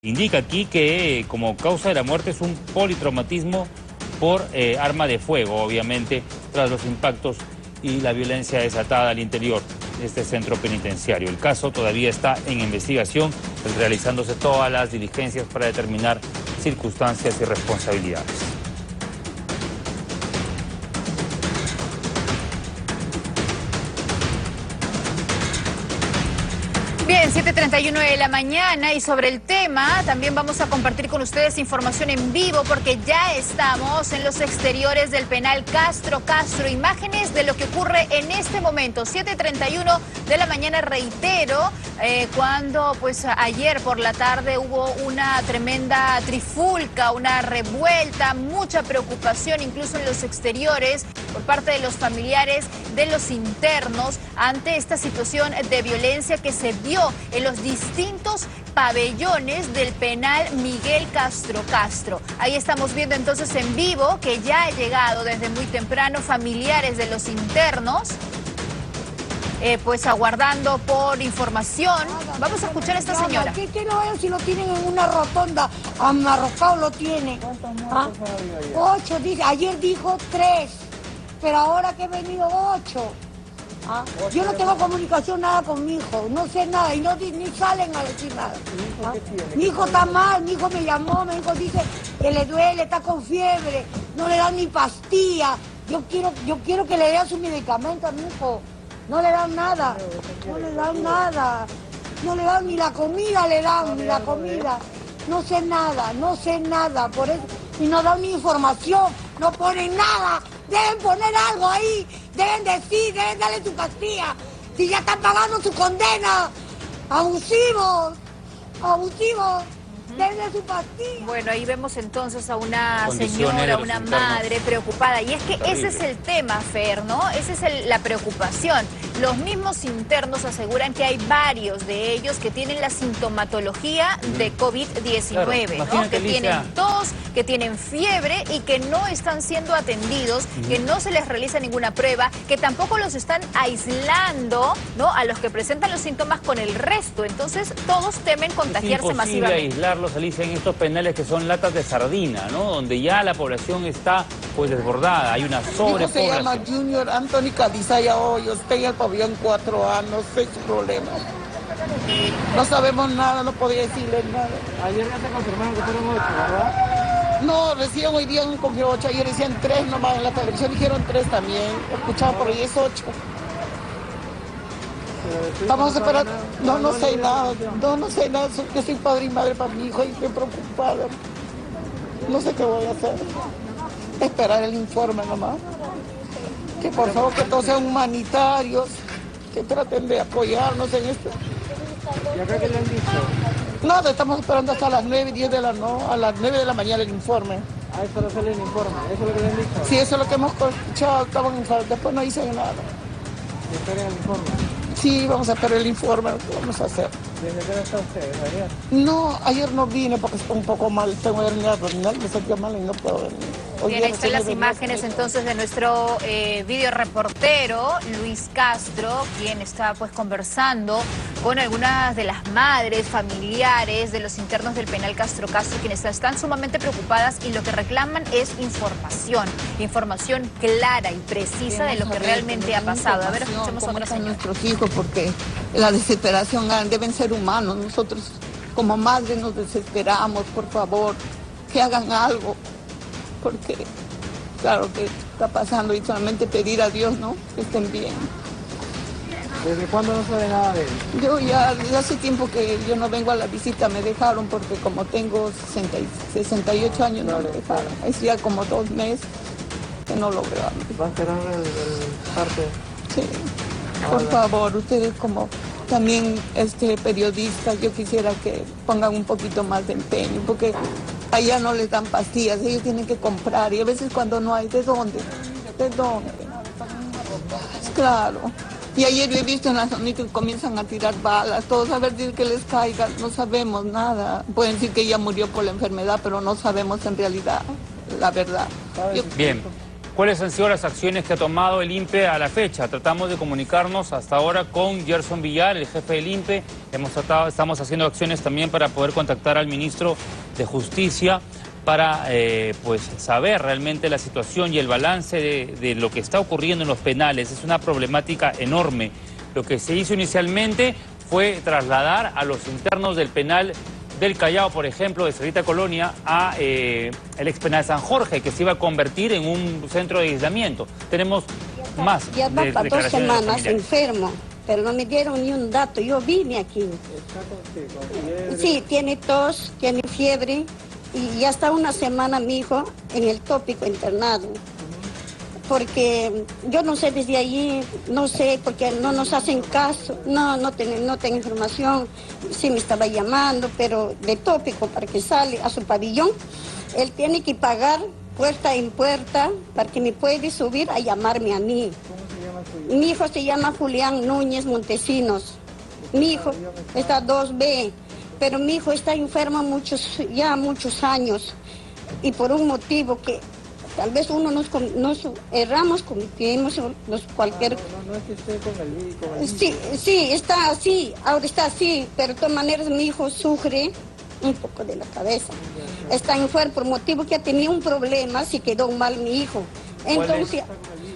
Indica aquí que como causa de la muerte es un politraumatismo por arma de fuego, obviamente, tras los impactos y la violencia desatada al interior de este centro penitenciario. El caso todavía está en investigación, realizándose todas las diligencias para determinar circunstancias y responsabilidades. Bien, 7:31 de la mañana y sobre el tema también vamos a compartir con ustedes información en vivo porque ya estamos en los exteriores del penal Castro Castro. Imágenes de lo que ocurre en este momento, 7:31 de la mañana, reitero, cuando pues ayer por la tarde hubo una tremenda trifulca, una revuelta, mucha preocupación incluso en los exteriores por parte de los familiares de los internos ante esta situación de violencia que se dio en los distintos pabellones del penal Miguel Castro Castro. Ahí estamos viendo entonces en vivo que ya ha llegado desde muy temprano familiares de los internos, pues aguardando por información. Vamos a escuchar a esta señora. ¿Qué no es si lo tienen en una rotonda? Amarrocado lo tienen. ¿Ah? 8, dice. Ayer dijo 3, pero ahora que he venido 8. ¿Ah? Yo no tengo comunicación nada con mi hijo, no sé nada y ni salen a decir nada. ¿Ah? Mi hijo está mal, mi hijo me llamó, mi hijo dice que le duele, está con fiebre, no le dan ni pastilla. Yo quiero que le den su medicamento a mi hijo. No le dan nada, no le dan nada, no le dan ni la comida, ni la comida. No sé nada, por eso, y no dan ni información, no ponen nada. Deben poner algo ahí, deben decir, deben darle su pastilla. Si ya están pagando su condena, abusivos, denle su pastilla. Bueno, ahí vemos entonces a una señora, una madre preocupada. Y es que ese es el tema, Fer, ¿no? Esa es la preocupación. Los mismos internos aseguran que hay varios de ellos que tienen la sintomatología de COVID-19, claro, ¿no? Que tienen tos, que tienen fiebre y que no están siendo atendidos, que no se les realiza ninguna prueba, que tampoco los están aislando, ¿no? A los que presentan los síntomas con el resto. Entonces, todos temen contagiarse masivamente. Aislarlos, Alicia, en estos penales que son latas de sardina, ¿no? Donde ya la población está pues desbordada, hay una sobrepoblación. Se llama Junior Anthony Cadizaya Hoyos, está en el pabellón 4A, no sé su problema. No sabemos nada, no podía decirle nada. Ayer ya te confirmaron que fueron 8, ¿verdad? No, recién hoy día han cogido 8, ayer decían 3 nomás, en la televisión dijeron 3 también, escuchaba por ahí es 8. Vamos a esperar, no sé nada, yo soy padre y madre para mi hijo y estoy preocupada. No sé qué voy a hacer. Esperar el informe nomás. Que por favor que todos sean humanitarios, que traten de apoyarnos en esto. ¿Y acá qué le han dicho? Nada, estamos esperando hasta las 9, 10 de la noche, a las 9 de la mañana el informe. Ah, eso no sale el informe, ¿eso es lo que le han dicho? Sí, eso es lo que hemos escuchado, después no dicen nada. ¿Y esperan el informe? Sí, vamos a esperar el informe, ¿qué vamos a hacer? ¿Desde qué hora está usted? ¿Ayer? No, ayer no vine porque estoy un poco mal, tengo hernia abdominal, me sentía mal y no puedo venir. Bien, ahí están las imágenes entonces de nuestro videoreportero Luis Castro, quien está pues conversando con algunas de las madres, familiares de los internos del penal Castro Castro, quienes están sumamente preocupadas y lo que reclaman es información clara y precisa de lo que realmente ha pasado. A ver, escuchemos a otra señora. Nuestros hijos, porque la desesperación, deben ser humanos, nosotros como madres nos desesperamos, por favor, que hagan algo. Porque claro que está pasando y solamente pedir a Dios, ¿no? Que estén bien. ¿Desde cuándo no sabe nada de él? Yo ya desde hace tiempo que yo no vengo a la visita, me dejaron porque como tengo 68 años no me dejaron. Es ya como 2 meses que no lo veo. ¿Va a esperar el parte? Sí, por favor, ustedes como también periodistas, yo quisiera que pongan un poquito más de empeño, porque allá no les dan pastillas, ellos tienen que comprar y a veces cuando no hay, ¿de dónde? ¿De dónde? Claro. Y ayer yo he visto en la zona que comienzan a tirar balas, todos a ver que les caiga, no sabemos nada. Pueden decir que ella murió por la enfermedad, pero no sabemos en realidad la verdad. Bien. ¿Cuáles han sido las acciones que ha tomado el INPE a la fecha? Tratamos de comunicarnos hasta ahora con Gerson Villar, el jefe del INPE. Estamos haciendo acciones también para poder contactar al ministro de Justicia para pues saber realmente la situación y el balance de lo que está ocurriendo en los penales. Es una problemática enorme. Lo que se hizo inicialmente fue trasladar a los internos del penal del Callao, por ejemplo, de Cerrita Colonia, a el expenal San Jorge, que se iba a convertir en un centro de aislamiento. Tenemos más. Ya va para 2 semanas enfermo, pero no me dieron ni un dato. Yo vine aquí. ¿Está con fiebre? Sí, tiene tos, tiene fiebre y ya está 1 semana mi hijo en el tópico internado. Porque yo no sé desde allí, no sé, porque no nos hacen caso, no tengo información, sí me estaba llamando, pero de tópico para que sale a su pabellón, él tiene que pagar puerta en puerta para que me pueda subir a llamarme a mí. ¿Cómo se llama su hijo? Mi hijo se llama Julián Núñez Montesinos, mi hijo está 2B, pero mi hijo está enfermo ya muchos años y por un motivo que tal vez uno nos erramos, cometimos cualquier... No es que esté con el Sí, está así, ahora está así, pero de todas maneras mi hijo sufre un poco de la cabeza. Está enfermo por motivo que ha tenido un problema, si quedó mal mi hijo. Entonces,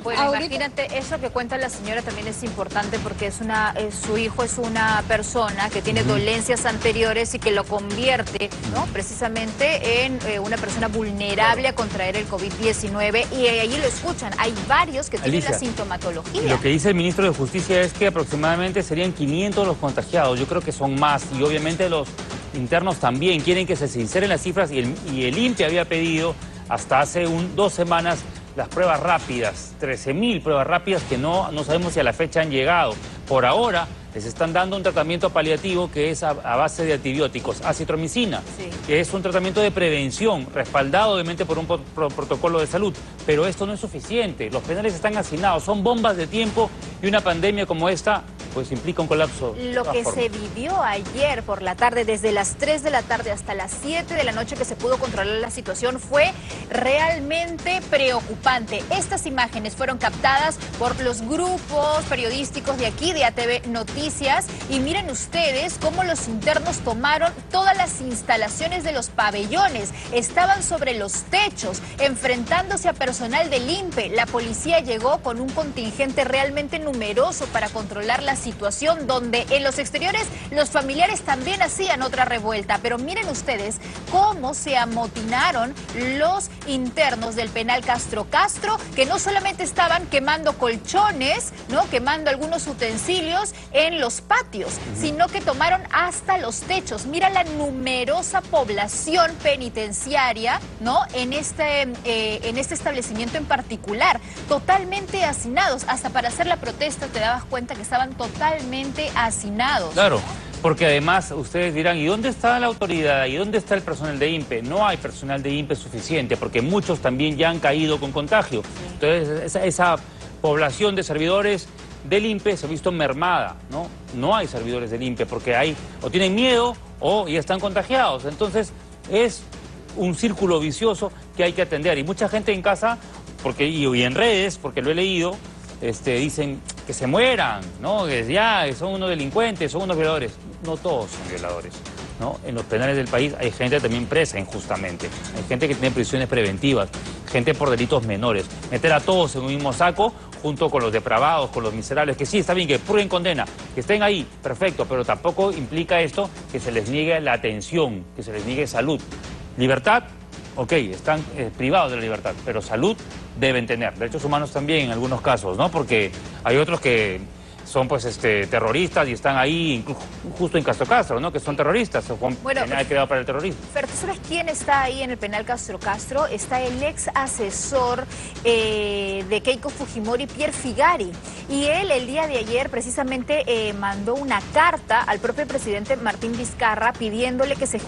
bueno, ahorita... imagínate, eso que cuenta la señora también es importante porque su hijo es una persona que tiene dolencias anteriores y que lo convierte, ¿no?, precisamente en una persona vulnerable a contraer el COVID-19 y allí lo escuchan. Hay varios que tienen la sintomatología. Lo que dice el ministro de Justicia es que aproximadamente serían 500 los contagiados. Yo creo que son más y obviamente los internos también quieren que se sinceren las cifras y el INPE había pedido hasta hace 2 semanas las pruebas rápidas, 13.000 pruebas rápidas que no sabemos si a la fecha han llegado. Por ahora les están dando un tratamiento paliativo que es a base de antibióticos, acitromicina, que es un tratamiento de prevención, respaldado obviamente por un protocolo de salud. Pero esto no es suficiente, los penales están hacinados, son bombas de tiempo y una pandemia como esta pues implica un colapso. Lo que se vivió ayer por la tarde, desde las 3 de la tarde hasta las 7 de la noche que se pudo controlar la situación, fue realmente preocupante. Estas imágenes fueron captadas por los grupos periodísticos de aquí, de ATV Noticias, y miren ustedes cómo los internos tomaron todas las instalaciones de los pabellones, estaban sobre los techos, enfrentándose a personal del INPE. La policía llegó con un contingente realmente numeroso para controlar la situación, donde en los exteriores los familiares también hacían otra revuelta. Pero miren ustedes cómo se amotinaron los internos del penal Castro, que no solamente estaban quemando colchones, ¿no?, quemando algunos utensilios en los patios, sino que tomaron hasta los techos. Mira la numerosa población penitenciaria, ¿no?, en este establecimiento en particular, totalmente hacinados. Hasta para hacer la protesta te dabas cuenta que estaban totalmente hacinados. Claro, porque además ustedes dirán, ¿y dónde está la autoridad? ¿Y dónde está el personal de INPE? No hay personal de INPE suficiente, porque muchos también ya han caído con contagio. Entonces, esa población de servidores del INPE se ha visto mermada, ¿no? No hay servidores del INPE porque o tienen miedo o ya están contagiados. Entonces, es un círculo vicioso que hay que atender. Y mucha gente en casa, y en redes, porque lo he leído, dicen que se mueran, ¿no? Que ya son unos delincuentes, son unos violadores. No todos son violadores, ¿no? En los penales del país hay gente también presa injustamente. Hay gente que tiene prisiones preventivas, gente por delitos menores. Meter a todos en un mismo saco, junto con los depravados, con los miserables, que sí, está bien, que prueben condena, que estén ahí, perfecto, pero tampoco implica esto que se les niegue la atención, que se les niegue salud. Libertad, ok, están privados de la libertad, pero salud deben tener. Derechos humanos también en algunos casos, ¿no? Porque hay otros que son pues terroristas y están ahí, incluso justo en Castro, ¿no? Que son terroristas, son penal creado para el terrorismo. Pero ¿tú sabes quién está ahí en el penal Castro? Está el ex asesor de Keiko Fujimori, Pierre Figari. Y él el día de ayer precisamente mandó una carta al propio presidente Martín Vizcarra pidiéndole que se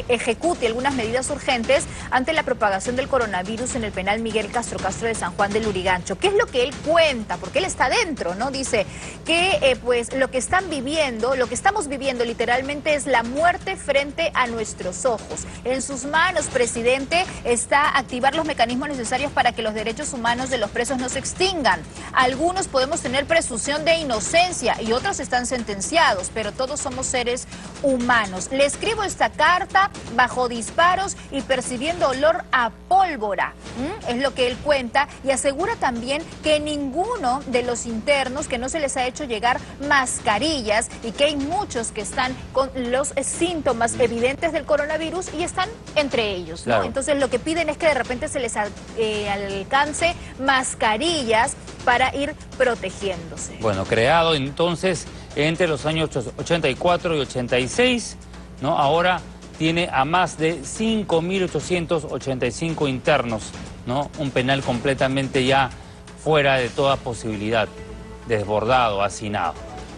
ejecute algunas medidas urgentes ante la propagación del coronavirus en el penal Miguel Castro de San Juan del Lurigancho. ¿Qué es lo que él cuenta? Porque él está dentro, ¿no? Dice: que pues lo que están viviendo, lo que estamos viviendo literalmente es la muerte frente a nuestros ojos. En sus manos, presidente, está activar los mecanismos necesarios para que los derechos humanos de los presos no se extingan. Algunos podemos tener presunción de inocencia y otros están sentenciados, pero todos somos seres humanos. Le escribo esta carta bajo disparos y percibiendo olor a pólvora. Es lo que él cuenta y asegura también que ninguno de los internos, que no se les ha hecho llegar mascarillas y que hay muchos que están con los síntomas evidentes del coronavirus y están entre ellos, ¿no? Claro. Entonces lo que piden es que de repente se les alcance mascarillas para ir protegiéndose. Bueno, creado entonces entre los años 84 y 86, ¿no? Ahora tiene a más de 5.885 internos, ¿no? Un penal completamente ya fuera de toda posibilidad, desbordado, hacinado.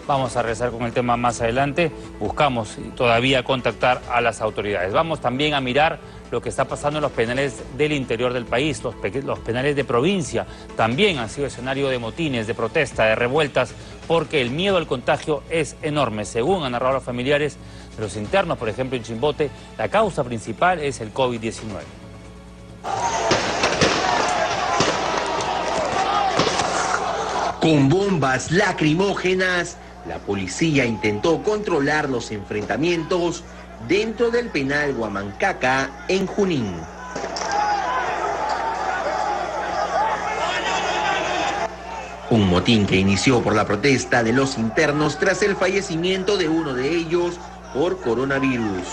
Vamos a regresar con el tema más adelante. Buscamos todavía contactar a las autoridades. Vamos también a mirar lo que está pasando en los penales del interior del país. Los penales de provincia también han sido escenario de motines, de protesta, de revueltas, porque el miedo al contagio es enorme. Según han narrado los familiares de los internos, por ejemplo en Chimbote, la causa principal es el COVID-19. Con bombas lacrimógenas, la policía intentó controlar los enfrentamientos dentro del penal Huamancaca en Junín. Un motín que inició por la protesta de los internos tras el fallecimiento de uno de ellos por coronavirus.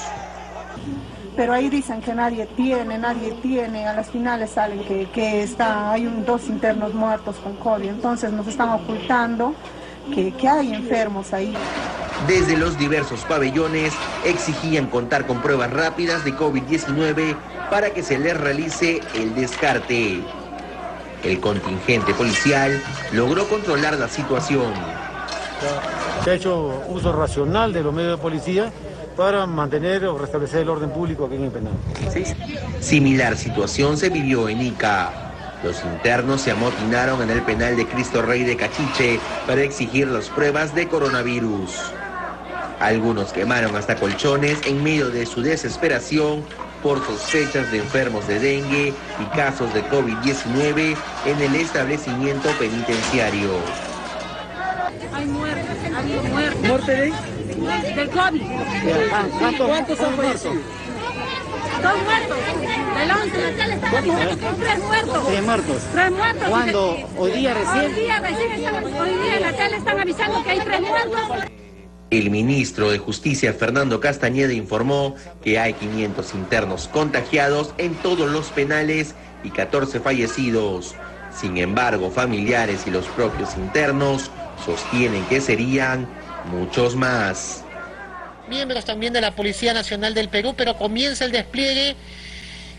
Pero ahí dicen que nadie tiene, a las finales salen que hay dos internos muertos con COVID, entonces nos están ocultando que hay enfermos ahí. Desde los diversos pabellones exigían contar con pruebas rápidas de COVID-19 para que se les realice el descarte. El contingente policial logró controlar la situación. Se ha hecho uso racional de los medios de policía para mantener o restablecer el orden público aquí en el penal. Similar situación se vivió en Ica. Los internos se amotinaron en el penal de Cristo Rey de Cachiche para exigir las pruebas de coronavirus. Algunos quemaron hasta colchones en medio de su desesperación por sospechas de enfermos de dengue y casos de COVID-19 en el establecimiento penitenciario. Hay muertes, ha habido muertes. ¿Muerte de? Del COVID. ¿Cuántos han muerto? 2 muertos. Del 11. ¿Cuántos? 3 muertos. 3 muertos. 3 muertos. ¿Cuándo? ¿Hoy día recién? Hoy día en la tele están avisando que hay 3 muertos. El ministro de Justicia, Fernando Castañeda, informó que hay 500 internos contagiados en todos los penales y 14 fallecidos. Sin embargo, familiares y los propios internos sostienen que serían muchos más. Miembros también de la Policía Nacional del Perú, pero comienza el despliegue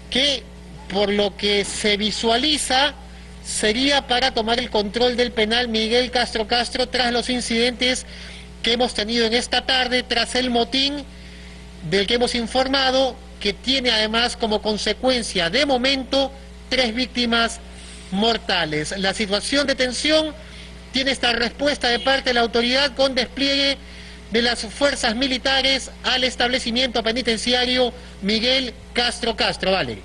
que, por lo que se visualiza, sería para tomar el control del penal Miguel Castro Castro tras los incidentes que hemos tenido en esta tarde, tras el motín del que hemos informado, que tiene además como consecuencia, de momento, 3 víctimas mortales. La situación de tensión tiene esta respuesta de parte de la autoridad con despliegue de las fuerzas militares al establecimiento penitenciario Miguel Castro Castro. Vale.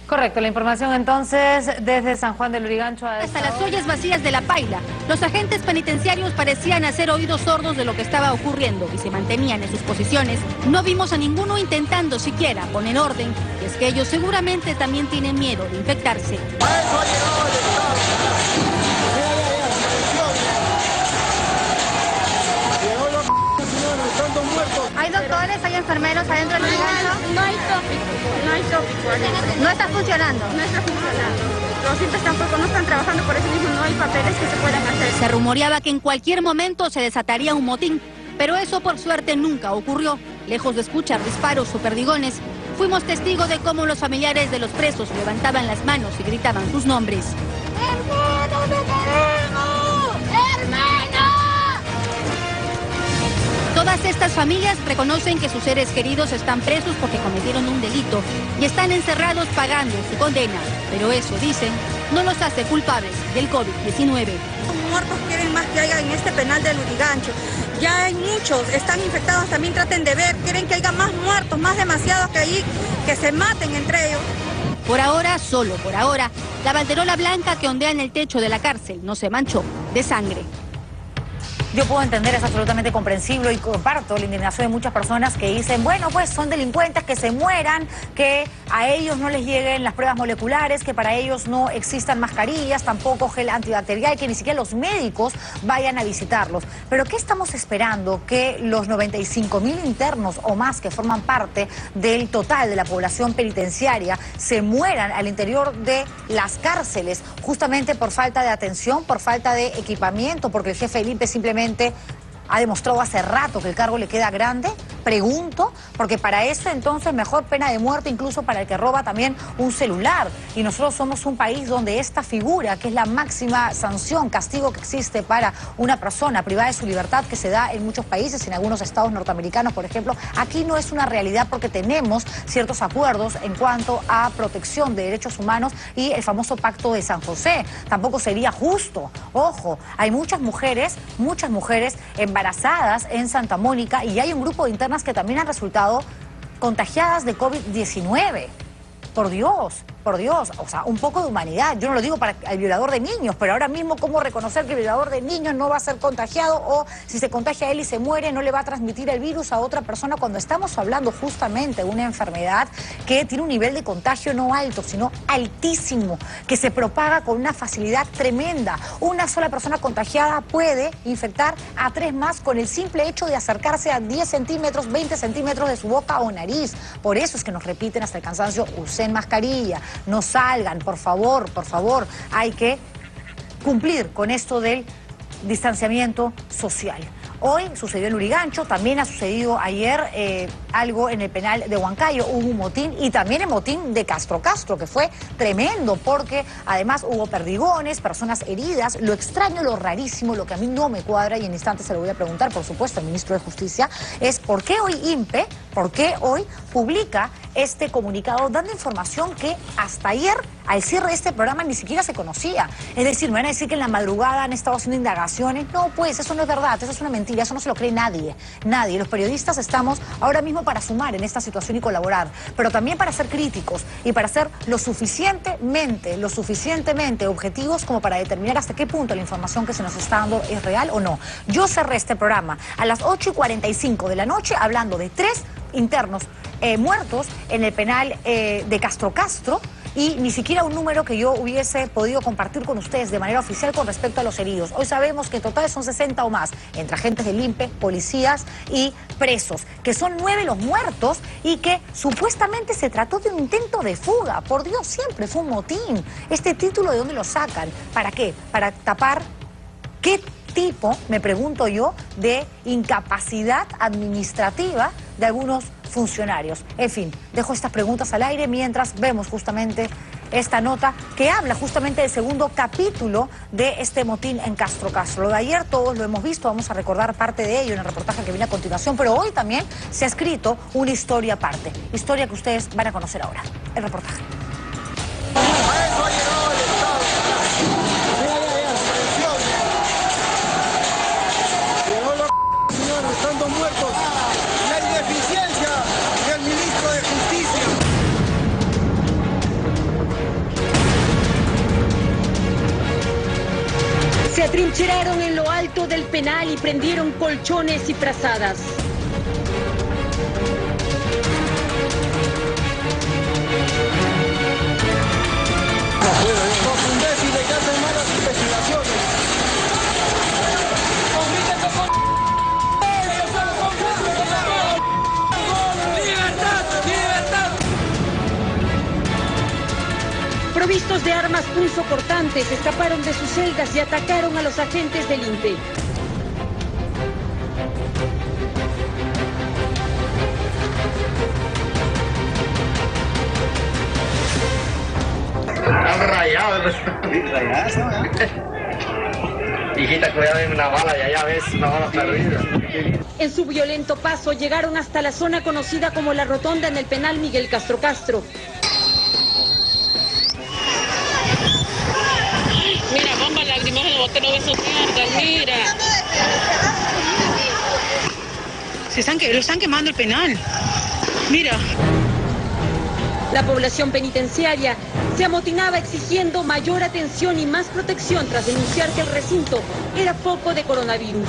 Correcto, la información entonces desde San Juan del Lurigancho hasta las ollas vacías de La Paila. Los agentes penitenciarios parecían hacer oídos sordos de lo que estaba ocurriendo y se mantenían en sus posiciones. No vimos a ninguno intentando siquiera poner orden, y es que ellos seguramente también tienen miedo de infectarse. ¿Hay doctores, hay enfermeros adentro del Lurigancho? No hay tópico. No está funcionando. No está funcionando. Los CIPES tampoco no están trabajando, por eso mismo no hay papeles que se puedan hacer. Se rumoreaba que en cualquier momento se desataría un motín, pero eso por suerte nunca ocurrió. Lejos de escuchar disparos o perdigones, fuimos testigos de cómo los familiares de los presos levantaban las manos y gritaban sus nombres. ¡Hermano, te queremos! ¡Hermano! Toda Todas estas familias reconocen que sus seres queridos están presos porque cometieron un delito y están encerrados pagando su condena. Pero eso, dicen, no los hace culpables del COVID-19. Los muertos quieren más que haya en este penal de Lurigancho. Ya hay muchos, están infectados, también traten de ver, quieren que haya más muertos, más demasiados que ahí, que se maten entre ellos. Por ahora, solo por ahora, la banderola blanca que ondea en el techo de la cárcel no se manchó de sangre. Yo puedo entender, es absolutamente comprensible y comparto la indignación de muchas personas que dicen, bueno, pues son delincuentes, que se mueran, que a ellos no les lleguen las pruebas moleculares, que para ellos no existan mascarillas, tampoco gel antibacterial, que ni siquiera los médicos vayan a visitarlos. Pero ¿qué estamos esperando? Que los 95.000 internos o más que forman parte del total de la población penitenciaria se mueran al interior de las cárceles, justamente por falta de atención, por falta de equipamiento, porque el jefe del INPE simplemente ha demostrado hace rato que el cargo le queda grande? Pregunto, porque para eso entonces mejor pena de muerte incluso para el que roba también un celular. Y nosotros somos un país donde esta figura, que es la máxima sanción, castigo que existe para una persona privada de su libertad, que se da en muchos países, en algunos estados norteamericanos, por ejemplo, aquí no es una realidad porque tenemos ciertos acuerdos en cuanto a protección de derechos humanos y el famoso Pacto de San José. Tampoco sería justo. Ojo, hay muchas mujeres embarazadas en Santa Mónica y hay un grupo de internas que también han resultado contagiadas de COVID-19. Por Dios, o sea, un poco de humanidad. Yo no lo digo para el violador de niños, pero ahora mismo, ¿cómo reconocer que el violador de niños no va a ser contagiado o si se contagia a él y se muere, no le va a transmitir el virus a otra persona cuando estamos hablando justamente de una enfermedad que tiene un nivel de contagio no alto, sino altísimo, que se propaga con una facilidad tremenda? Una sola persona contagiada puede infectar a 3 más con el simple hecho de acercarse a 10 centímetros, 20 centímetros de su boca o nariz. Por eso es que nos repiten hasta el cansancio, usen mascarilla, no salgan, por favor, hay que cumplir con esto del distanciamiento social. Hoy sucedió en Lurigancho, también ha sucedido ayer algo en el penal de Huancayo, hubo un motín y también el motín de Castro, que fue tremendo porque además hubo perdigones, personas heridas. Lo extraño, lo rarísimo, lo que a mí no me cuadra y en instantes se lo voy a preguntar, por supuesto, al ministro de Justicia, es por qué hoy INPE, por qué hoy publica este comunicado dando información que hasta ayer, al cierre de este programa, ni siquiera se conocía. Es decir, me van a decir que en la madrugada han estado haciendo indagaciones. No, pues eso no es verdad, eso es una mentira, eso no se lo cree nadie. Nadie. Los periodistas estamos ahora mismo para sumar en esta situación y colaborar, pero también para ser críticos y para ser lo suficientemente objetivos como para determinar hasta qué punto la información que se nos está dando es real o no. Yo cerré este programa a las 8:45 de la noche hablando de 3 internos muertos en el penal de Castro y ni siquiera un número que yo hubiese podido compartir con ustedes de manera oficial con respecto a los heridos. Hoy sabemos que en total son 60 o más, entre agentes del INPE, policías y presos, que son 9 los muertos y que supuestamente se trató de un intento de fuga. Por Dios, siempre fue un motín. ¿Este título de dónde lo sacan? ¿Para qué? ¿Para tapar qué tipo, me pregunto yo, de incapacidad administrativa de algunos funcionarios? En fin, dejo estas preguntas al aire mientras vemos justamente esta nota que habla justamente del segundo capítulo de este motín en Castro. Lo de ayer todos lo hemos visto, vamos a recordar parte de ello en el reportaje que viene a continuación, pero hoy también se ha escrito una historia aparte, historia que ustedes van a conocer ahora. El reportaje. Están 2 muertos. La ineficiencia del ministro de Justicia. Se atrincheraron en lo alto del penal y prendieron colchones y frazadas. Los imbéciles que hacen malas investigaciones. Provistos de armas punzocortantes, escaparon de sus celdas y atacaron a los agentes del INPE. Están rayados. ¿Rayadas, no? Hijita, cuidado en una bala y allá ves una bala perdida. En su violento paso llegaron hasta la zona conocida como La Rotonda en el penal Miguel Castro Castro. Mira, bomba lacrimógena, vos que no ves sus mierdas, mira. Lo están quemando el penal. Mira. La población penitenciaria se amotinaba exigiendo mayor atención y más protección tras denunciar que el recinto era foco de coronavirus.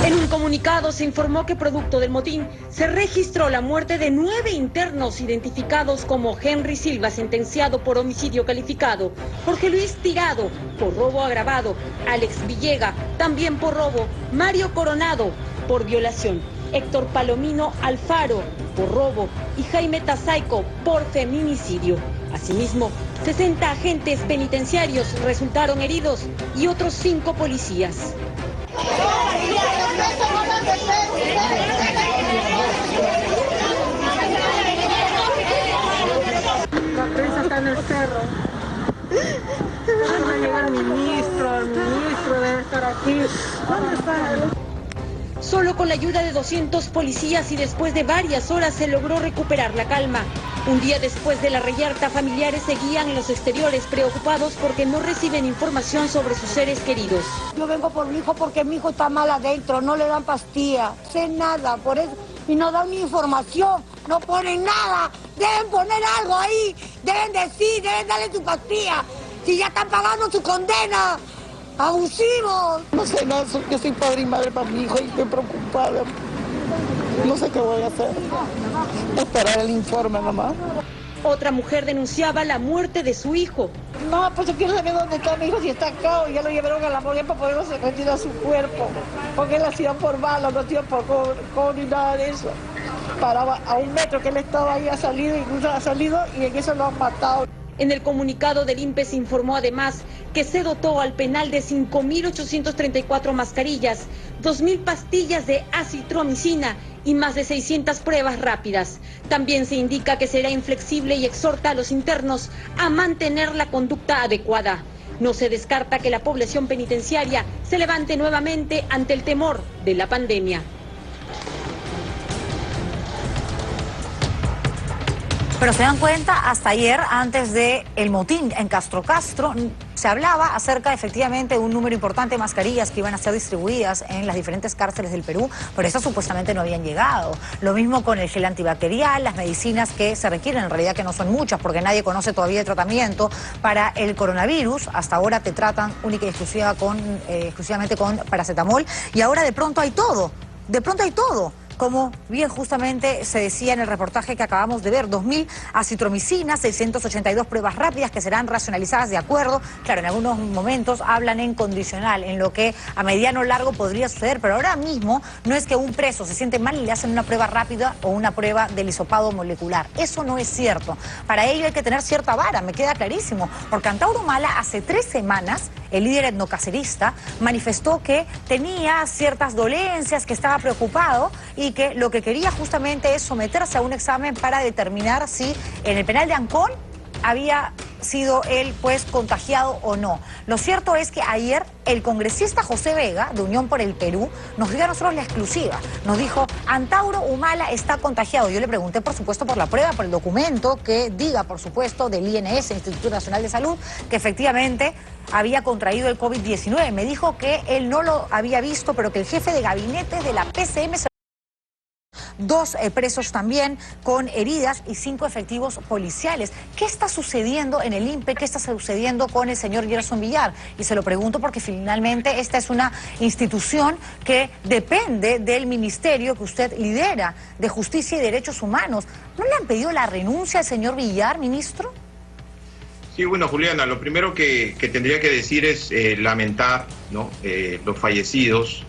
En un comunicado se informó que producto del motín se registró la muerte de 9 internos identificados como Henry Silva, sentenciado por homicidio calificado, Jorge Luis Tirado por robo agravado, Alex Villega también por robo, Mario Coronado por violación, Héctor Palomino Alfaro por robo y Jaime Tazaico por feminicidio. Asimismo, 60 agentes penitenciarios resultaron heridos y otros 5 policías. La prensa está en el cerro. Va a llegar el ministro debe estar aquí. ¿Dónde está? Solo con la ayuda de 200 policías y después de varias horas se logró recuperar la calma. Un día después de la reyerta, familiares seguían en los exteriores preocupados porque no reciben información sobre sus seres queridos. Yo vengo por mi hijo porque mi hijo está mal adentro, no le dan pastilla, sé nada, por eso, y no dan ni información, no ponen nada, deben poner algo ahí, deben decir, deben darle su pastilla, si ya están pagando su condena. ¡Abusivos! No sé nada, yo soy padre y madre para mi hijo y estoy preocupada. No sé qué voy a hacer. Esperar el informe nomás. Otra mujer denunciaba la muerte de su hijo. No, pues yo quiero saber dónde está mi hijo, si está acá o ya lo llevaron a la morgue para poderlo retirar a su cuerpo. Porque él ha sido por bala, no ha sido por COVID ni nada de eso. Paraba a 1 metro que él estaba ahí, ha salido, incluso ha salido y en eso lo han matado. En el comunicado del INPE se informó además que se dotó al penal de 5.834 mascarillas, 2.000 pastillas de acitromicina y más de 600 pruebas rápidas. También se indica que será inflexible y exhorta a los internos a mantener la conducta adecuada. No se descarta que la población penitenciaria se levante nuevamente ante el temor de la pandemia. Pero se dan cuenta, hasta ayer, antes del motín en Castro Castro, se hablaba acerca efectivamente de un número importante de mascarillas que iban a ser distribuidas en las diferentes cárceles del Perú, pero estas supuestamente no habían llegado. Lo mismo con el gel antibacterial, las medicinas que se requieren, en realidad que no son muchas, porque nadie conoce todavía el tratamiento para el coronavirus. Hasta ahora te tratan única y exclusivamente con paracetamol, y ahora de pronto hay todo, como bien justamente se decía en el reportaje que acabamos de ver, 2.000 acitromicinas, 682 pruebas rápidas que serán racionalizadas de acuerdo. Claro, en algunos momentos hablan en condicional, en lo que a mediano largo podría suceder, pero ahora mismo no es que un preso se siente mal y le hacen una prueba rápida o una prueba del hisopado molecular. Eso no es cierto. Para ello hay que tener cierta vara, me queda clarísimo, porque Antauro Humala hace 3 semanas, el líder etnocacerista, manifestó que tenía ciertas dolencias, que estaba preocupado y que lo que quería justamente es someterse a un examen para determinar si en el penal de Ancón había sido él pues contagiado o no. Lo cierto es que ayer el congresista José Vega, de Unión por el Perú, nos dio a nosotros la exclusiva. Nos dijo, Antauro Humala está contagiado. Yo le pregunté, por supuesto, por la prueba, por el documento que diga, por supuesto, del INS, Instituto Nacional de Salud, que efectivamente había contraído el COVID-19. Me dijo que él no lo había visto, pero que el jefe de gabinete de la PCM... 2 presos también con heridas y 5 efectivos policiales. ¿Qué está sucediendo en el INPE? ¿Qué está sucediendo con el señor Gerson Villar? Y se lo pregunto porque finalmente esta es una institución que depende del ministerio que usted lidera, de Justicia y Derechos Humanos. ¿No le han pedido la renuncia al señor Villar, ministro? Sí, bueno, Juliana, lo primero que tendría que decir es lamentar, ¿no? Los fallecidos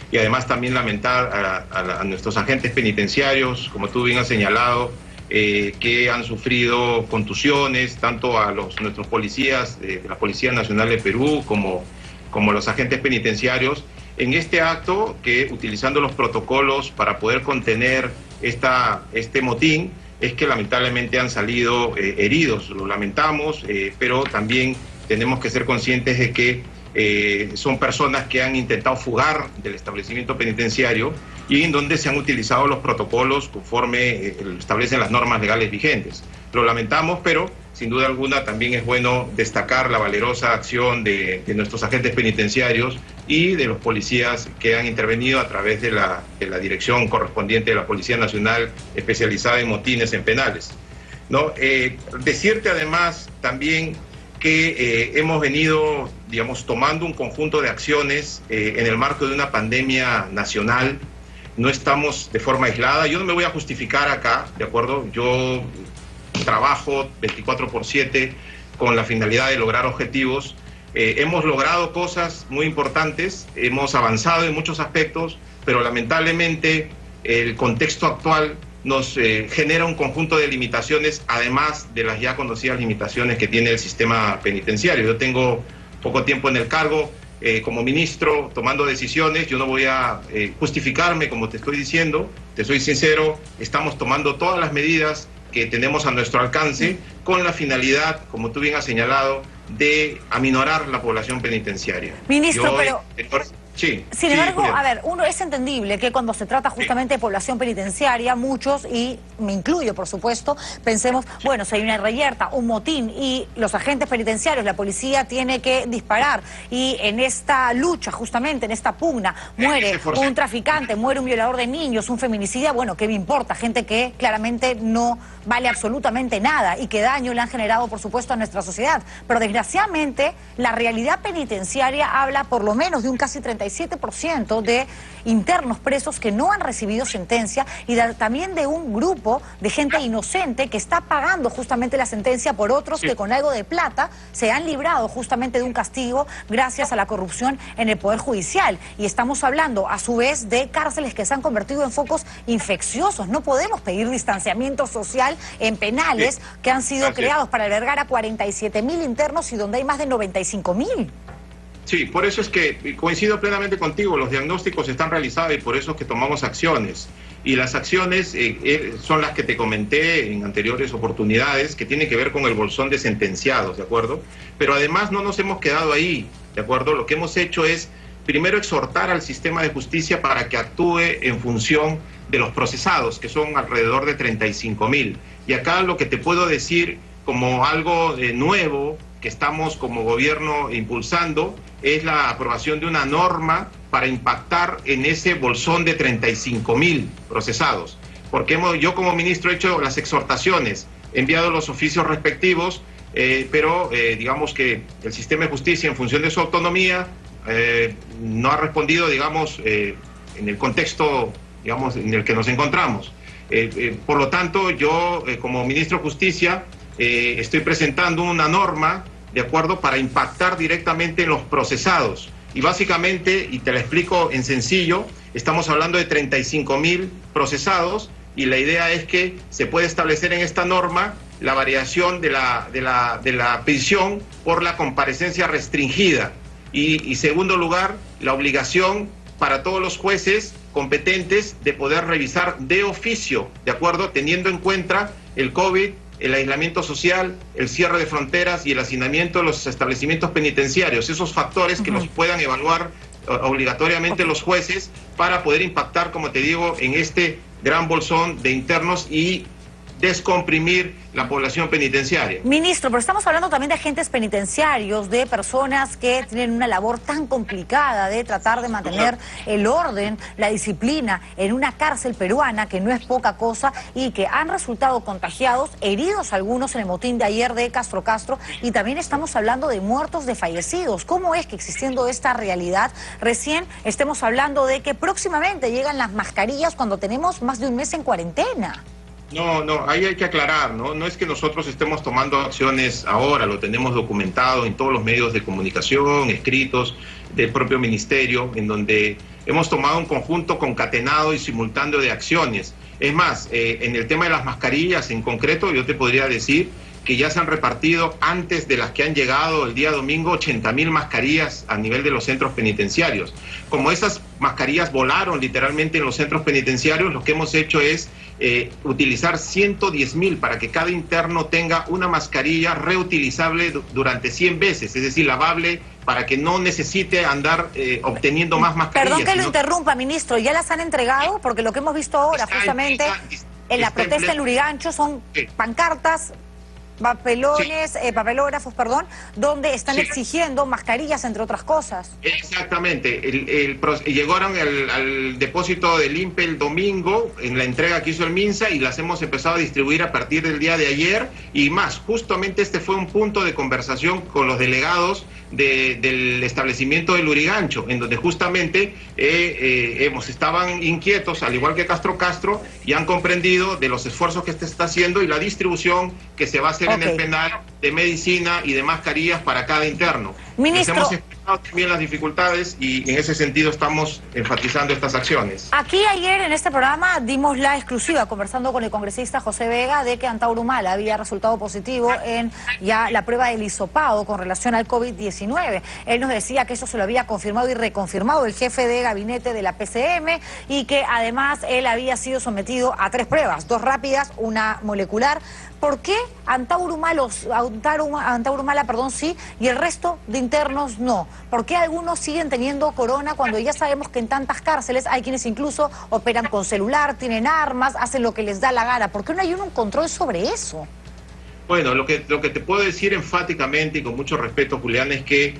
y además también lamentar a nuestros agentes penitenciarios, como tú bien has señalado, que han sufrido contusiones, tanto a nuestros policías de la Policía Nacional de Perú como los agentes penitenciarios, en este acto que, utilizando los protocolos para poder contener este motín, es que lamentablemente han salido heridos. Lo lamentamos, pero también tenemos que ser conscientes de que son personas que han intentado fugar del establecimiento penitenciario y en donde se han utilizado los protocolos conforme establecen las normas legales vigentes. Lo lamentamos, pero sin duda alguna también es bueno destacar la valerosa acción de nuestros agentes penitenciarios y de los policías que han intervenido a través de la dirección correspondiente de la Policía Nacional especializada en motines en penales, ¿no? Decirte además también que hemos venido, digamos, tomando un conjunto de acciones en el marco de una pandemia nacional. No estamos de forma aislada. Yo no me voy a justificar acá, ¿de acuerdo? Yo trabajo 24/7 con la finalidad de lograr objetivos. Hemos logrado cosas muy importantes, hemos avanzado en muchos aspectos, pero lamentablemente el contexto actual nos genera un conjunto de limitaciones, además de las ya conocidas limitaciones que tiene el sistema penitenciario. Yo tengo poco tiempo en el cargo como ministro, tomando decisiones. Yo no voy a justificarme, como te estoy diciendo, te soy sincero, estamos tomando todas las medidas que tenemos a nuestro alcance con la finalidad, como tú bien has señalado, de aminorar la población penitenciaria. Ministro, pero... Sí, sin embargo, a ver, uno es entendible que cuando se trata justamente de población penitenciaria, muchos, y me incluyo por supuesto, pensemos, bueno, si hay una reyerta, un motín y los agentes penitenciarios, la policía tiene que disparar y en esta lucha, justamente en esta pugna, muere un traficante, muere un violador de niños, un feminicida, bueno, ¿qué me importa? Gente que claramente no vale absolutamente nada y qué daño le han generado, por supuesto, a nuestra sociedad. Pero desgraciadamente, la realidad penitenciaria habla por lo menos de un casi 37% de internos presos que no han recibido sentencia y también de un grupo de gente inocente que está pagando justamente la sentencia por otros que con algo de plata se han librado justamente de un castigo gracias a la corrupción en el Poder Judicial. Y estamos hablando a su vez de cárceles que se han convertido en focos infecciosos. No podemos pedir distanciamiento social en penales que han sido creados para albergar a 47.000 internos y donde hay más de 95.000. Sí, por eso es que coincido plenamente contigo, los diagnósticos están realizados y por eso es que tomamos acciones. Y las acciones son las que te comenté en anteriores oportunidades, que tienen que ver con el bolsón de sentenciados, ¿de acuerdo? Pero además no nos hemos quedado ahí, ¿de acuerdo? Lo que hemos hecho es, primero, exhortar al sistema de justicia para que actúe en función de los procesados, que son alrededor de 35.000. Y acá lo que te puedo decir como algo nuevo que estamos como gobierno impulsando es la aprobación de una norma para impactar en ese bolsón de 35.000 procesados. Porque yo como ministro he hecho las exhortaciones, he enviado los oficios respectivos, pero digamos que el sistema de justicia, en función de su autonomía, no ha respondido, digamos, en el contexto, digamos, en el que nos encontramos. Por lo tanto, yo como ministro de Justicia estoy presentando una norma, de acuerdo, para impactar directamente en los procesados. Y básicamente, y te lo explico en sencillo, estamos hablando de 35.000 procesados y la idea es que se puede establecer en esta norma la variación de la prisión por la comparecencia restringida. Y segundo lugar, la obligación para todos los jueces competentes de poder revisar de oficio, de acuerdo, teniendo en cuenta el COVID, el aislamiento social, el cierre de fronteras y el hacinamiento de los establecimientos penitenciarios, esos factores que los puedan evaluar obligatoriamente los jueces para poder impactar, como te digo, en este gran bolsón de internos y descomprimir la población penitenciaria. Ministro, pero estamos hablando también de agentes penitenciarios, de personas que tienen una labor tan complicada de tratar de mantener el orden, la disciplina en una cárcel peruana que no es poca cosa y que han resultado contagiados, heridos algunos en el motín de ayer de Castro y también estamos hablando de muertos, de fallecidos. ¿Cómo es que existiendo esta realidad recién estemos hablando de que próximamente llegan las mascarillas cuando tenemos más de un mes en cuarentena? No, ahí hay que aclarar, ¿no? No es que nosotros estemos tomando acciones ahora, lo tenemos documentado en todos los medios de comunicación, escritos del propio ministerio, en donde hemos tomado un conjunto concatenado y simultáneo de acciones. Es más, en el tema de las mascarillas en concreto, yo te podría decir que ya se han repartido antes de las que han llegado el día domingo 80.000 mascarillas a nivel de los centros penitenciarios. Como esas mascarillas volaron literalmente en los centros penitenciarios, lo que hemos hecho es utilizar 110.000 para que cada interno tenga una mascarilla reutilizable durante 100 veces, es decir, lavable para que no necesite andar obteniendo más mascarillas. Perdón que lo interrumpa, ministro, ¿ya las han entregado? Porque lo que hemos visto ahora, justamente, en la protesta en Lurigancho, son pancartas, papelógrafos, donde están exigiendo mascarillas, entre otras cosas. Exactamente. Llegaron al depósito del INPE el domingo, en la entrega que hizo el MINSA, y las hemos empezado a distribuir a partir del día de ayer, y más. Justamente este fue un punto de conversación con los delegados del establecimiento de Lurigancho, en donde justamente estaban inquietos, al igual que Castro, y han comprendido de los esfuerzos que se está haciendo y la distribución que se va a hacer en el penal de medicina y de mascarillas para cada interno. Ministro, les hemos explicado también las dificultades y en ese sentido estamos enfatizando estas acciones. Aquí ayer en este programa dimos la exclusiva, conversando con el congresista José Vega, de que Antauro Humala había resultado positivo en ya la prueba del hisopado con relación al COVID-19. Él nos decía que eso se lo había confirmado y reconfirmado el jefe de gabinete de la PCM, y que además él había sido sometido a 3 pruebas, 2 rápidas, una molecular. ¿Por qué Antauro Humala sí y el resto de internos no? ¿Por qué algunos siguen teniendo corona cuando ya sabemos que en tantas cárceles hay quienes incluso operan con celular, tienen armas, hacen lo que les da la gana? ¿Por qué no hay un control sobre eso? Bueno, lo que te puedo decir enfáticamente y con mucho respeto, Julián, es que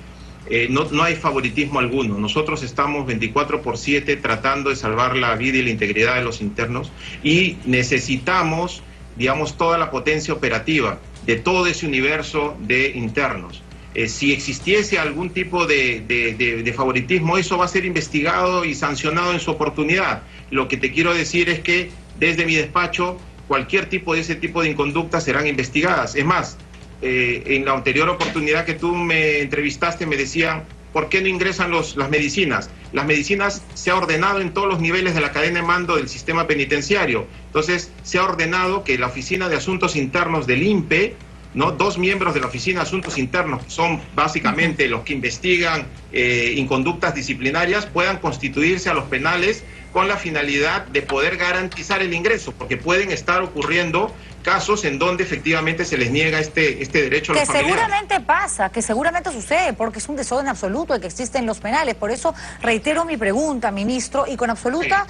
no hay favoritismo alguno. Nosotros estamos 24/7 tratando de salvar la vida y la integridad de los internos, y necesitamos, digamos, toda la potencia operativa de todo ese universo de internos. Si existiese algún tipo de favoritismo, eso va a ser investigado y sancionado en su oportunidad. Lo que te quiero decir es que desde mi despacho cualquier tipo de ese tipo de inconductas serán investigadas. Es más, en la anterior oportunidad que tú me entrevistaste me decían, ¿por qué no ingresan las medicinas? Las medicinas se ha ordenado en todos los niveles de la cadena de mando del sistema penitenciario. Entonces, se ha ordenado que la Oficina de Asuntos Internos del INPE, ¿no? 2 miembros de la Oficina de Asuntos Internos, que son básicamente los que investigan inconductas disciplinarias, puedan constituirse a los penales con la finalidad de poder garantizar el ingreso, porque pueden estar ocurriendo casos en donde efectivamente se les niega este derecho a los familiares. Que seguramente pasa, que seguramente sucede, porque es un desorden absoluto el que existe en los penales. Por eso reitero mi pregunta, ministro, y con absoluta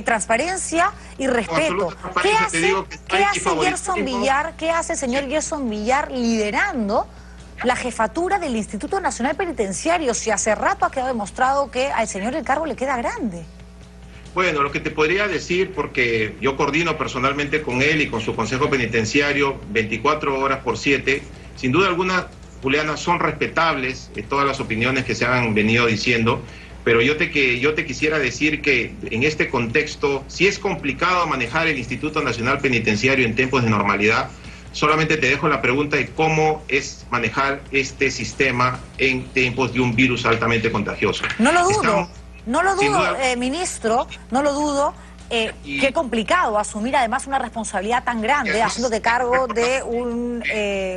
transparencia y respeto. ¿Qué hace el señor Gerson Villar liderando la jefatura del Instituto Nacional Penitenciario, si hace rato ha quedado demostrado que al señor el cargo le queda grande? Bueno, lo que te podría decir, porque yo coordino personalmente con él y con su consejo penitenciario 24 horas por 7, sin duda alguna, Juliana, son respetables todas las opiniones que se han venido diciendo, pero yo te quisiera decir que en este contexto, si es complicado manejar el Instituto Nacional Penitenciario en tiempos de normalidad, solamente te dejo la pregunta de cómo es manejar este sistema en tiempos de un virus altamente contagioso. No lo dudo. No lo dudo, ministro, no lo dudo. Qué complicado asumir además una responsabilidad tan grande, haciéndote cargo de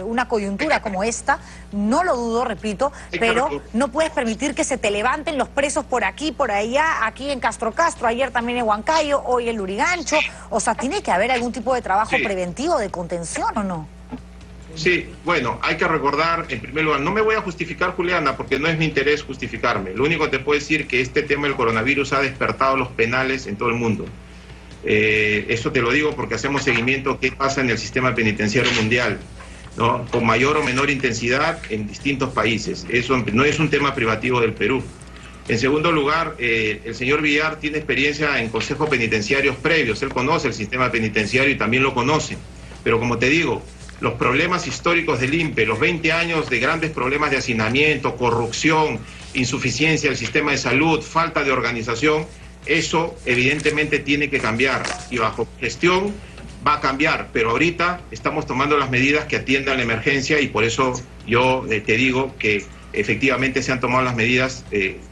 una coyuntura como esta. No lo dudo, repito, pero no puedes permitir que se te levanten los presos por aquí, por allá, aquí en Castro, ayer también en Huancayo, hoy en Lurigancho. O sea, tiene que haber algún tipo de trabajo preventivo de contención, ¿o no? Sí, bueno, hay que recordar, en primer lugar, no me voy a justificar, Juliana, porque no es mi interés justificarme. Lo único que te puedo decir es que este tema del coronavirus ha despertado los penales en todo el mundo. Eso te lo digo porque hacemos seguimiento a qué pasa en el sistema penitenciario mundial, ¿no? Con mayor o menor intensidad en distintos países. Eso no es un tema privativo del Perú. En segundo lugar, el señor Villar tiene experiencia en consejos penitenciarios previos. Él conoce el sistema penitenciario y también lo conoce. Pero como te digo, los problemas históricos del INPE, los 20 años de grandes problemas de hacinamiento, corrupción, insuficiencia del sistema de salud, falta de organización, eso evidentemente tiene que cambiar y bajo gestión va a cambiar, pero ahorita estamos tomando las medidas que atiendan la emergencia y por eso yo te digo que efectivamente se han tomado las medidas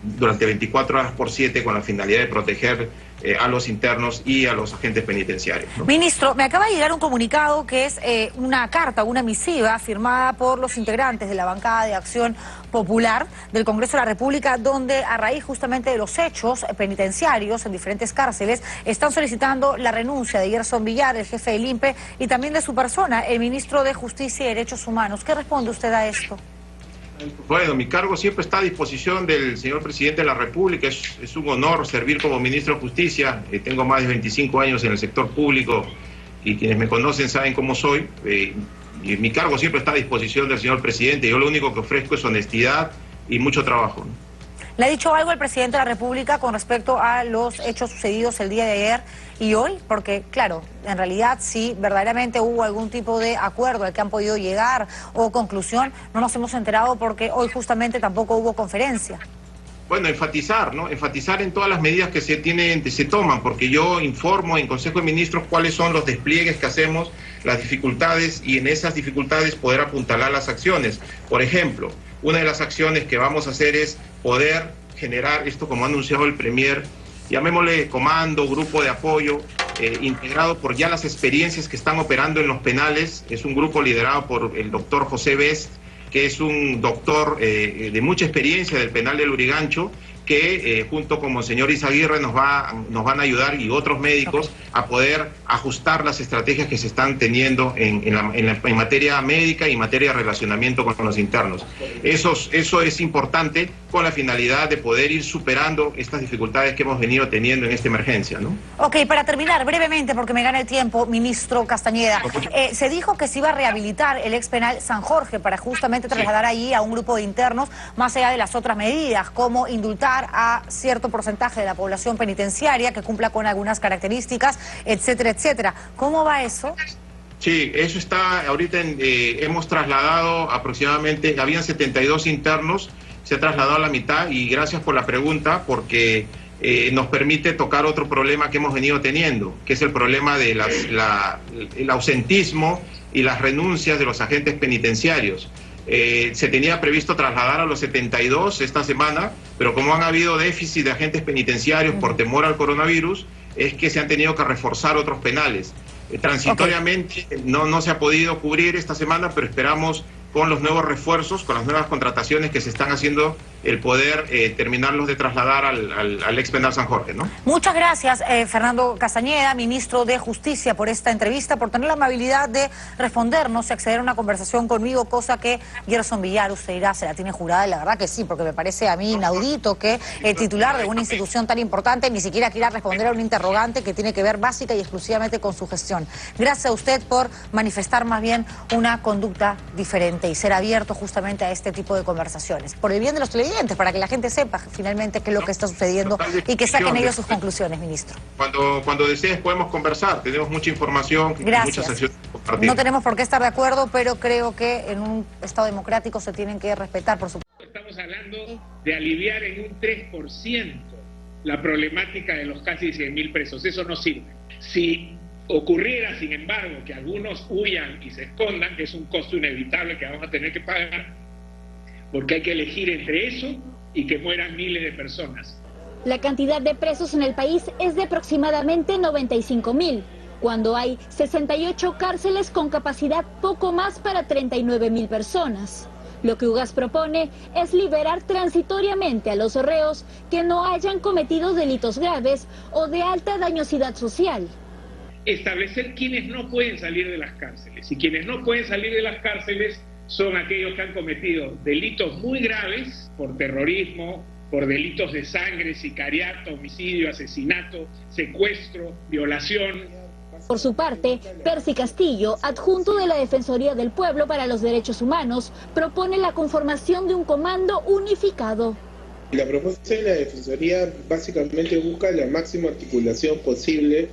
durante 24 horas por 7 con la finalidad de proteger a los internos y a los agentes penitenciarios, ¿no? Ministro, me acaba de llegar un comunicado que es una carta, una misiva firmada por los integrantes de la bancada de Acción Popular del Congreso de la República, donde a raíz justamente de los hechos penitenciarios en diferentes cárceles están solicitando la renuncia de Gerson Villar, el jefe del INPE, y también de su persona, el ministro de Justicia y Derechos Humanos. ¿Qué responde usted a esto? Bueno, mi cargo siempre está a disposición del señor presidente de la República. Es un honor servir como ministro de Justicia. Tengo más de 25 años en el sector público y quienes me conocen saben cómo soy. Y mi cargo siempre está a disposición del señor presidente. Yo lo único que ofrezco es honestidad y mucho trabajo, ¿no? ¿Le ha dicho algo el presidente de la República con respecto a los hechos sucedidos el día de ayer y hoy? Porque, claro, en realidad, si verdaderamente hubo algún tipo de acuerdo al que han podido llegar o conclusión, no nos hemos enterado porque hoy justamente tampoco hubo conferencia. Bueno, enfatizar, ¿no? Enfatizar en todas las medidas que se toman, porque yo informo en Consejo de Ministros cuáles son los despliegues que hacemos, las dificultades, y en esas dificultades poder apuntalar las acciones. Por ejemplo, una de las acciones que vamos a hacer es poder generar esto, como ha anunciado el Premier, llamémosle comando, grupo de apoyo, integrado por ya las experiencias que están operando en los penales. Es un grupo liderado por el doctor José Best, que es un doctor de mucha experiencia del penal del Lurigancho, que junto con Monseñor Izaguirre nos van a ayudar, y otros médicos, a poder ajustar las estrategias que se están teniendo en materia médica y en materia de relacionamiento con los internos. Eso es importante con la finalidad de poder ir superando estas dificultades que hemos venido teniendo en esta emergencia, ¿no? Ok, para terminar, brevemente, porque me gana el tiempo, ministro Castañeda, se dijo que se iba a rehabilitar el ex penal San Jorge para justamente trasladar allí a un grupo de internos, más allá de las otras medidas, como indultar a cierto porcentaje de la población penitenciaria que cumpla con algunas características, etcétera, etcétera. ¿Cómo va eso? Sí, eso está, ahorita hemos trasladado aproximadamente, habían 72 internos, se ha trasladado a la mitad, y gracias por la pregunta, porque nos permite tocar otro problema que hemos venido teniendo, que es el problema de el ausentismo y las renuncias de los agentes penitenciarios. Se tenía previsto trasladar a los 72 esta semana, pero como han habido déficit de agentes penitenciarios por temor al coronavirus, es que se han tenido que reforzar otros penales. Transitoriamente no se ha podido cubrir esta semana, pero esperamos con los nuevos refuerzos, con las nuevas contrataciones que se están haciendo, el poder terminarlos de trasladar al ex penal San Jorge, ¿no? Muchas gracias, Fernando Castañeda, ministro de Justicia, por esta entrevista, por tener la amabilidad de respondernos y acceder a una conversación conmigo, cosa que Gerson Villar, usted dirá, se la tiene jurada, y la verdad que sí, porque me parece a mí inaudito que el titular de una institución tan importante ni siquiera quiera responder a un interrogante que tiene que ver básica y exclusivamente con su gestión. Gracias a usted por manifestar más bien una conducta diferente y ser abierto justamente a este tipo de conversaciones, por el bien de los televidentes, para que la gente sepa finalmente qué es lo que está sucediendo y que saquen ellos sus conclusiones, ministro. Cuando desees podemos conversar, tenemos mucha información, muchas acciones compartidas. No tenemos por qué estar de acuerdo, pero creo que en un Estado democrático se tienen que respetar, por supuesto. Estamos hablando de aliviar en un 3% la problemática de los casi 100.000 presos, eso no sirve. Si ocurriera, sin embargo, que algunos huyan y se escondan, que es un costo inevitable que vamos a tener que pagar, porque hay que elegir entre eso y que mueran miles de personas. La cantidad de presos en el país es de aproximadamente 95.000, cuando hay 68 cárceles con capacidad poco más para 39.000 personas. Lo que UGAS propone es liberar transitoriamente a los reos que no hayan cometido delitos graves o de alta dañosidad social. Establecer quienes no pueden salir de las cárceles, y quienes no pueden salir de las cárceles son aquellos que han cometido delitos muy graves por terrorismo, por delitos de sangre, sicariato, homicidio, asesinato, secuestro, violación. Por su parte, Percy Castillo, adjunto de la Defensoría del Pueblo para los Derechos Humanos, propone la conformación de un comando unificado. La propuesta de la Defensoría básicamente busca la máxima articulación posible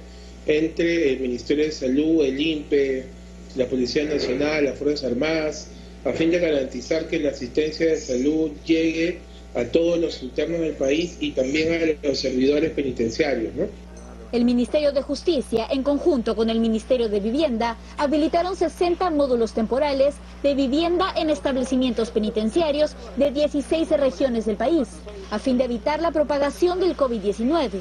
entre el Ministerio de Salud, el INPE, la Policía Nacional, las Fuerzas Armadas, a fin de garantizar que la asistencia de salud llegue a todos los internos del país y también a los servidores penitenciarios, ¿no? El Ministerio de Justicia, en conjunto con el Ministerio de Vivienda, habilitaron 60 módulos temporales de vivienda en establecimientos penitenciarios de 16 regiones del país, a fin de evitar la propagación del COVID-19.